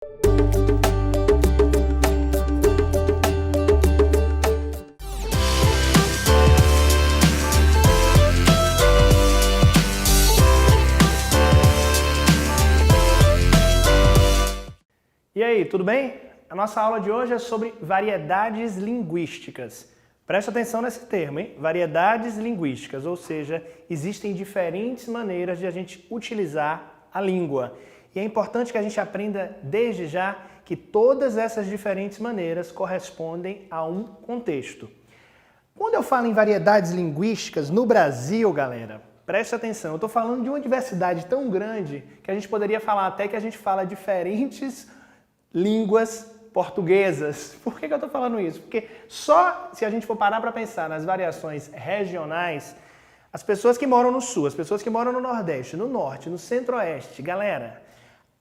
E aí, tudo bem? A nossa aula de hoje é sobre variedades linguísticas. Preste atenção nesse termo, hein? Variedades linguísticas, ou seja, existem diferentes maneiras de a gente utilizar a língua. E é importante que a gente aprenda desde já que todas essas diferentes maneiras correspondem a um contexto. Quando eu falo em variedades linguísticas no Brasil, galera, preste atenção, eu estou falando de uma diversidade tão grande que a gente poderia falar até que a gente fala diferentes línguas portuguesas. Por que eu estou falando isso? Porque só se a gente for parar para pensar nas variações regionais, as pessoas que moram no sul, as pessoas que moram no nordeste, no norte, no centro-oeste, galera,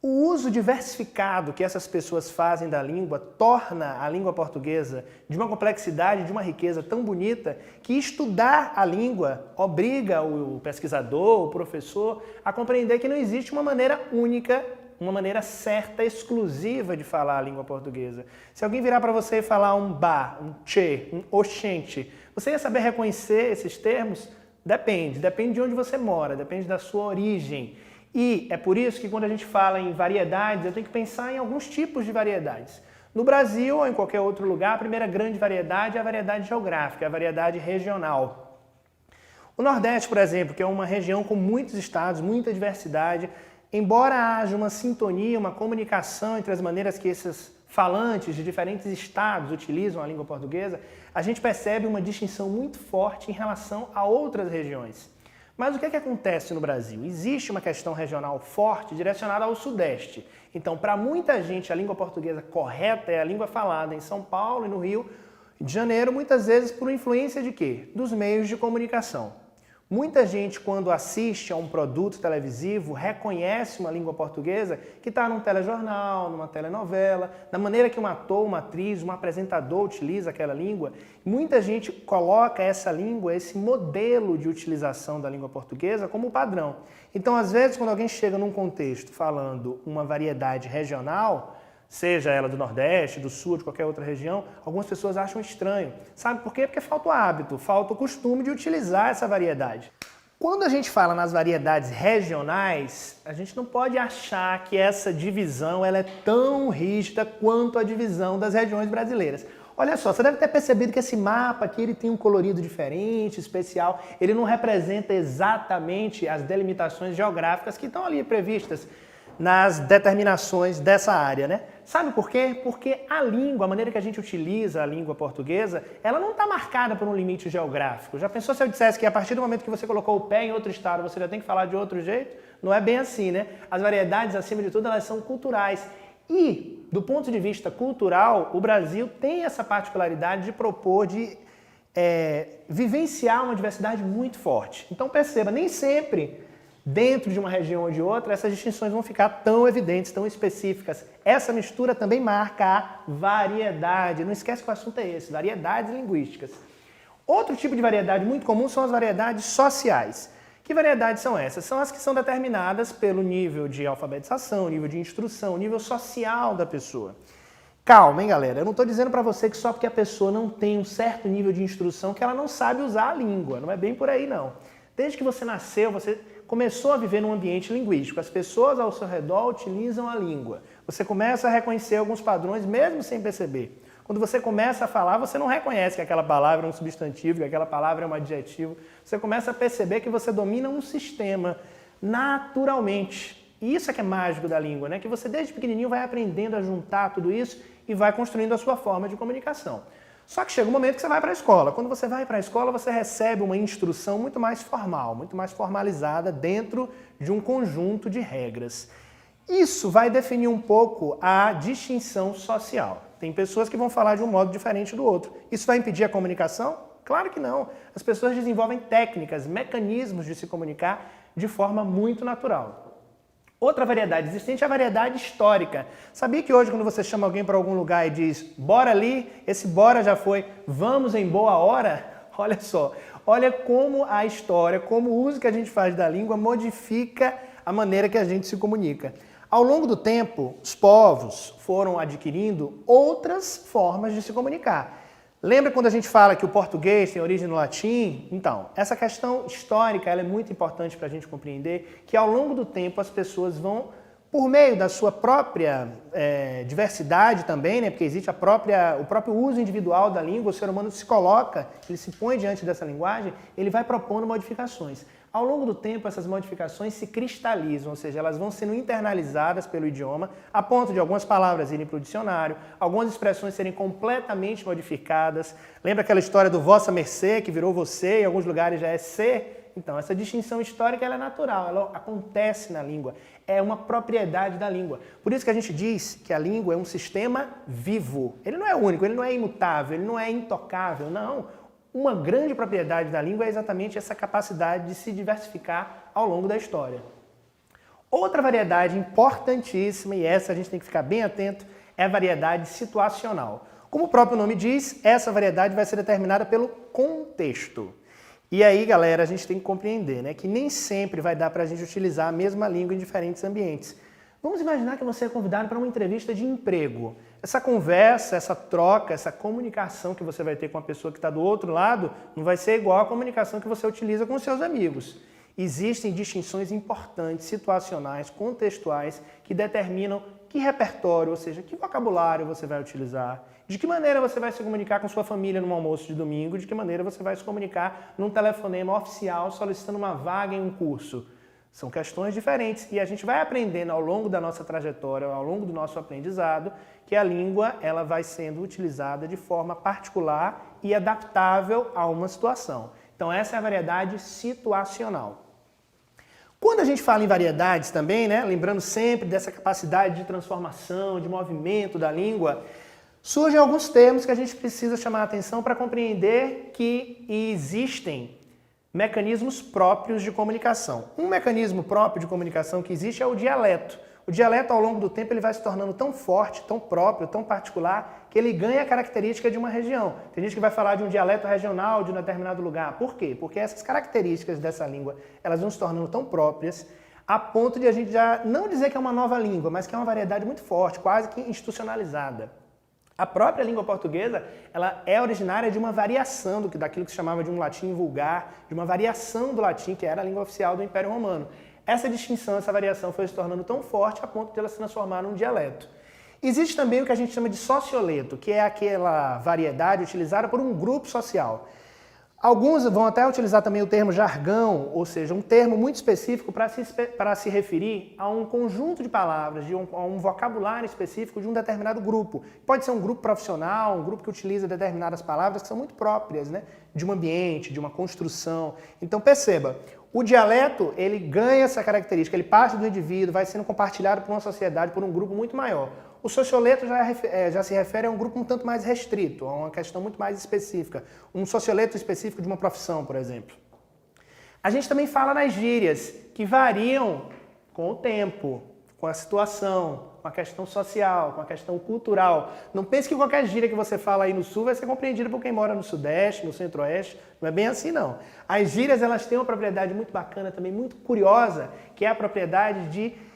o uso diversificado que essas pessoas fazem da língua torna a língua portuguesa de uma complexidade, de uma riqueza tão bonita que estudar a língua obriga o pesquisador, o professor, a compreender que não existe uma maneira única, uma maneira certa, exclusiva de falar a língua portuguesa. Se alguém virar para você e falar um ba, um che, um oxente, você ia saber reconhecer esses termos? Depende de onde você mora, depende da sua origem. E é por isso que quando a gente fala em variedades, eu tenho que pensar em alguns tipos de variedades. No Brasil ou em qualquer outro lugar, a primeira grande variedade é a variedade geográfica, a variedade regional. O Nordeste, por exemplo, que é uma região com muitos estados, muita diversidade, embora haja uma sintonia, uma comunicação entre as maneiras que esses falantes de diferentes estados utilizam a língua portuguesa, a gente percebe uma distinção muito forte em relação a outras regiões. Mas o que acontece no Brasil? Existe uma questão regional forte direcionada ao Sudeste. Então, para muita gente, a língua portuguesa correta é a língua falada em São Paulo e no Rio de Janeiro, muitas vezes por influência de quê? Dos meios de comunicação. Muita gente, quando assiste a um produto televisivo, reconhece uma língua portuguesa que está num telejornal, numa telenovela, da maneira que um ator, uma atriz, um apresentador utiliza aquela língua. Muita gente coloca essa língua, esse modelo de utilização da língua portuguesa como padrão. Então, às vezes, quando alguém chega num contexto falando uma variedade regional, seja ela do Nordeste, do Sul, de qualquer outra região, algumas pessoas acham estranho. Sabe por quê? Porque falta o hábito, falta o costume de utilizar essa variedade. Quando a gente fala nas variedades regionais, a gente não pode achar que essa divisão ela é tão rígida quanto a divisão das regiões brasileiras. Olha só, você deve ter percebido que esse mapa aqui ele tem um colorido diferente, especial. Ele não representa exatamente as delimitações geográficas que estão ali previstas nas determinações dessa área, né? Sabe por quê? Porque a língua, a maneira que a gente utiliza a língua portuguesa, ela não está marcada por um limite geográfico. Já pensou se eu dissesse que a partir do momento que você colocou o pé em outro estado, você já tem que falar de outro jeito? Não é bem assim, né? As variedades, acima de tudo, elas são culturais. E, do ponto de vista cultural, o Brasil tem essa particularidade de propor, de vivenciar uma diversidade muito forte. Então perceba, nem sempre dentro de uma região ou de outra, essas distinções vão ficar tão evidentes, tão específicas. Essa mistura também marca a variedade. Não esquece que o assunto é esse, variedades linguísticas. Outro tipo de variedade muito comum são as variedades sociais. Que variedades são essas? São as que são determinadas pelo nível de alfabetização, nível de instrução, nível social da pessoa. Calma, hein, galera? Eu não estou dizendo para você que só porque a pessoa não tem um certo nível de instrução que ela não sabe usar a língua. Não é bem por aí, não. Desde que você nasceu, você começou a viver num ambiente linguístico. As pessoas ao seu redor utilizam a língua. Você começa a reconhecer alguns padrões, mesmo sem perceber. Quando você começa a falar, você não reconhece que aquela palavra é um substantivo, que aquela palavra é um adjetivo. Você começa a perceber que você domina um sistema naturalmente. E isso é que é mágico da língua, né? Que você desde pequenininho vai aprendendo a juntar tudo isso e vai construindo a sua forma de comunicação. Só que chega um momento que você vai para a escola. Quando você vai para a escola, você recebe uma instrução muito mais formal, muito mais formalizada dentro de um conjunto de regras. Isso vai definir um pouco a distinção social. Tem pessoas que vão falar de um modo diferente do outro. Isso vai impedir a comunicação? Claro que não. As pessoas desenvolvem técnicas, mecanismos de se comunicar de forma muito natural. Outra variedade existente é a variedade histórica. Sabia que hoje, quando você chama alguém para algum lugar e diz bora ali, esse bora já foi vamos em boa hora? Olha só, olha como a história, como o uso que a gente faz da língua modifica a maneira que a gente se comunica. Ao longo do tempo, os povos foram adquirindo outras formas de se comunicar. Lembra quando a gente fala que o português tem origem no latim? Então, essa questão histórica ela é muito importante para a gente compreender que ao longo do tempo as pessoas vão, por meio da sua própria diversidade também, né, porque existe o próprio uso individual da língua, o ser humano se coloca, ele se põe diante dessa linguagem, ele vai propondo modificações. Ao longo do tempo, essas modificações se cristalizam, ou seja, elas vão sendo internalizadas pelo idioma, a ponto de algumas palavras irem para o dicionário, algumas expressões serem completamente modificadas. Lembra aquela história do vossa mercê, que virou você, em alguns lugares já é ser? Então, essa distinção histórica ela é natural, ela acontece na língua, é uma propriedade da língua. Por isso que a gente diz que a língua é um sistema vivo. Ele não é único, ele não é imutável, ele não é intocável, não. Uma grande propriedade da língua é exatamente essa capacidade de se diversificar ao longo da história. Outra variedade importantíssima, e essa a gente tem que ficar bem atento, é a variedade situacional. Como o próprio nome diz, essa variedade vai ser determinada pelo contexto. E aí, galera, a gente tem que compreender, né, que nem sempre vai dar para a gente utilizar a mesma língua em diferentes ambientes. Vamos imaginar que você é convidado para uma entrevista de emprego. Essa conversa, essa troca, essa comunicação que você vai ter com a pessoa que está do outro lado não vai ser igual à comunicação que você utiliza com seus amigos. Existem distinções importantes, situacionais, contextuais, que determinam que repertório, ou seja, que vocabulário você vai utilizar, de que maneira você vai se comunicar com sua família num almoço de domingo, de que maneira você vai se comunicar num telefonema oficial solicitando uma vaga em um curso. São questões diferentes e a gente vai aprendendo ao longo da nossa trajetória, ao longo do nosso aprendizado, que a língua ela vai sendo utilizada de forma particular e adaptável a uma situação. Então essa é a variedade situacional. Quando a gente fala em variedades também, né, lembrando sempre dessa capacidade de transformação, de movimento da língua, surgem alguns termos que a gente precisa chamar a atenção para compreender que existem mecanismos próprios de comunicação. Um mecanismo próprio de comunicação que existe é o dialeto. O dialeto, ao longo do tempo, ele vai se tornando tão forte, tão próprio, tão particular, que ele ganha a característica de uma região. Tem gente que vai falar de um dialeto regional de um determinado lugar. Por quê? Porque essas características dessa língua, elas vão se tornando tão próprias, a ponto de a gente já não dizer que é uma nova língua, mas que é uma variedade muito forte, quase que institucionalizada. A própria língua portuguesa, ela é originária de uma variação daquilo que se chamava de um latim vulgar, de uma variação do latim, que era a língua oficial do Império Romano. Essa distinção, essa variação foi se tornando tão forte a ponto de ela se transformar num dialeto. Existe também o que a gente chama de socioleto, que é aquela variedade utilizada por um grupo social. Alguns vão até utilizar também o termo jargão, ou seja, um termo muito específico para se referir a um conjunto de palavras, a um vocabulário específico de um determinado grupo. Pode ser um grupo profissional, um grupo que utiliza determinadas palavras que são muito próprias, né, de um ambiente, de uma construção. Então perceba, o dialeto ele ganha essa característica, ele parte do indivíduo, vai sendo compartilhado por uma sociedade, por um grupo muito maior. O socioleto já se refere a um grupo um tanto mais restrito, a uma questão muito mais específica. Um socioleto específico de uma profissão, por exemplo. A gente também fala nas gírias, que variam com o tempo, com a situação, com a questão social, com a questão cultural. Não pense que qualquer gíria que você fala aí no Sul vai ser compreendida por quem mora no Sudeste, no Centro-Oeste. Não é bem assim, não. As gírias elas têm uma propriedade muito bacana, também muito curiosa, que é a propriedade de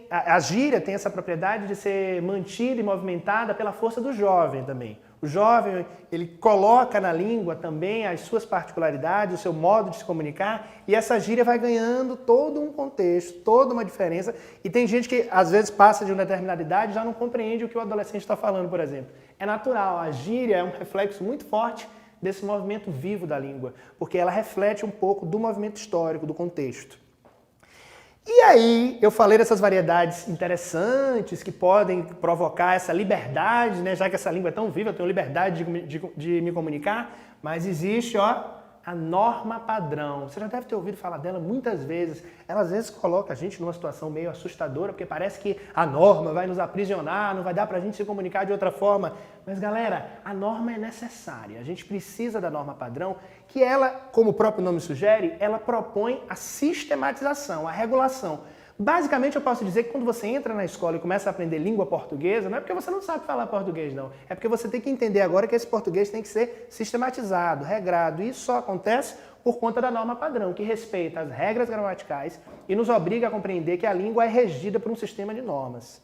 a gíria tem essa propriedade de ser mantida e movimentada pela força do jovem também. O jovem, ele coloca na língua também as suas particularidades, o seu modo de se comunicar, e essa gíria vai ganhando todo um contexto, toda uma diferença, e tem gente que às vezes passa de uma determinada idade e já não compreende o que o adolescente está falando, por exemplo. É natural, a gíria é um reflexo muito forte desse movimento vivo da língua, porque ela reflete um pouco do movimento histórico, do contexto. E aí, eu falei dessas variedades interessantes que podem provocar essa liberdade, né? Já que essa língua é tão viva, eu tenho liberdade de me comunicar, mas existe, a norma padrão. Você já deve ter ouvido falar dela muitas vezes. Ela às vezes coloca a gente numa situação meio assustadora, porque parece que a norma vai nos aprisionar, não vai dar pra gente se comunicar de outra forma. Mas galera, a norma é necessária. A gente precisa da norma padrão, que ela, como o próprio nome sugere, ela propõe a sistematização, a regulação. Basicamente, eu posso dizer que quando você entra na escola e começa a aprender língua portuguesa, não é porque você não sabe falar português, não. É porque você tem que entender agora que esse português tem que ser sistematizado, regrado. E isso só acontece por conta da norma padrão, que respeita as regras gramaticais e nos obriga a compreender que a língua é regida por um sistema de normas.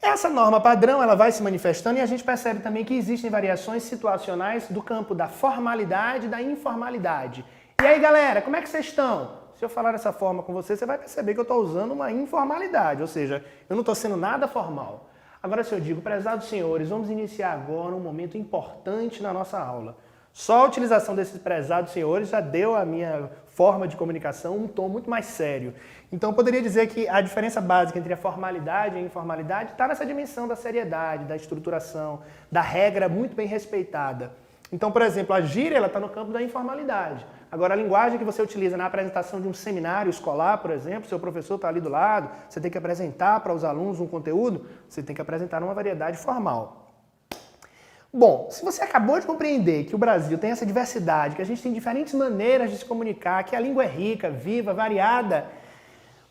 Essa norma padrão ela vai se manifestando e a gente percebe também que existem variações situacionais do campo da formalidade e da informalidade. E aí, galera, como é que vocês estão? Se eu falar dessa forma com você, você vai perceber que eu estou usando uma informalidade, ou seja, eu não estou sendo nada formal. Agora, se eu digo, prezados senhores, vamos iniciar agora um momento importante na nossa aula. Só a utilização desses prezados senhores já deu à minha forma de comunicação um tom muito mais sério. Então, eu poderia dizer que a diferença básica entre a formalidade e a informalidade está nessa dimensão da seriedade, da estruturação, da regra muito bem respeitada. Então, por exemplo, a gíria está no campo da informalidade. Agora, a linguagem que você utiliza na apresentação de um seminário escolar, por exemplo, seu professor está ali do lado, você tem que apresentar para os alunos um conteúdo, você tem que apresentar numa variedade formal. Bom, se você acabou de compreender que o Brasil tem essa diversidade, que a gente tem diferentes maneiras de se comunicar, que a língua é rica, viva, variada,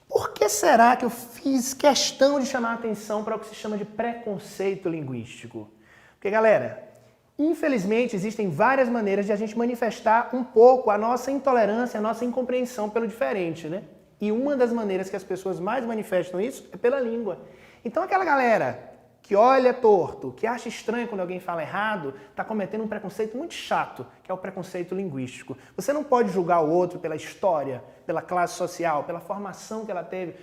por que será que eu fiz questão de chamar a atenção para o que se chama de preconceito linguístico? Porque, galera, infelizmente existem várias maneiras de a gente manifestar um pouco a nossa intolerância, a nossa incompreensão pelo diferente, né? E uma das maneiras que as pessoas mais manifestam isso é pela língua. Então aquela galera que olha torto, que acha estranho quando alguém fala errado, está cometendo um preconceito muito chato, que é o preconceito linguístico. Você não pode julgar o outro pela história, pela classe social, pela formação que ela teve.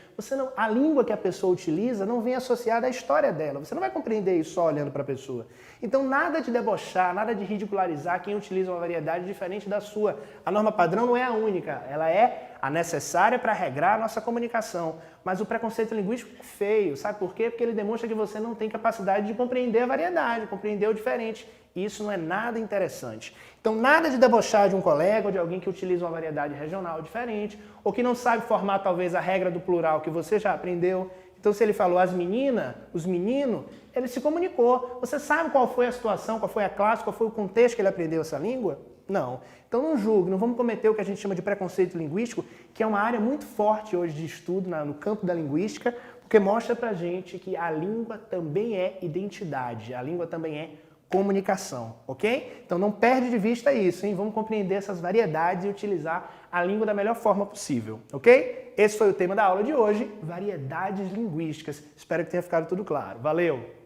A língua que a pessoa utiliza não vem associada à história dela. Você não vai compreender isso só olhando para a pessoa. Então, nada de debochar, nada de ridicularizar quem utiliza uma variedade diferente da sua. A norma padrão não é a única, ela é a necessária para regrar a nossa comunicação. Mas o preconceito linguístico é feio, sabe por quê? Porque ele demonstra que você não tem capacidade de compreender a variedade, compreender o diferente. Isso não é nada interessante. Então, nada de debochar de um colega ou de alguém que utiliza uma variedade regional diferente, ou que não sabe formar talvez a regra do plural que você já aprendeu. Então, se ele falou as meninas, os meninos, ele se comunicou. Você sabe qual foi a situação, qual foi a classe, qual foi o contexto que ele aprendeu essa língua? Não. Então não julgue, não vamos cometer o que a gente chama de preconceito linguístico, que é uma área muito forte hoje de estudo no campo da linguística, porque mostra pra gente que a língua também é identidade, a língua também é comunicação, ok? Então não perde de vista isso, hein? Vamos compreender essas variedades e utilizar a língua da melhor forma possível, ok? Esse foi o tema da aula de hoje, variedades linguísticas. Espero que tenha ficado tudo claro. Valeu!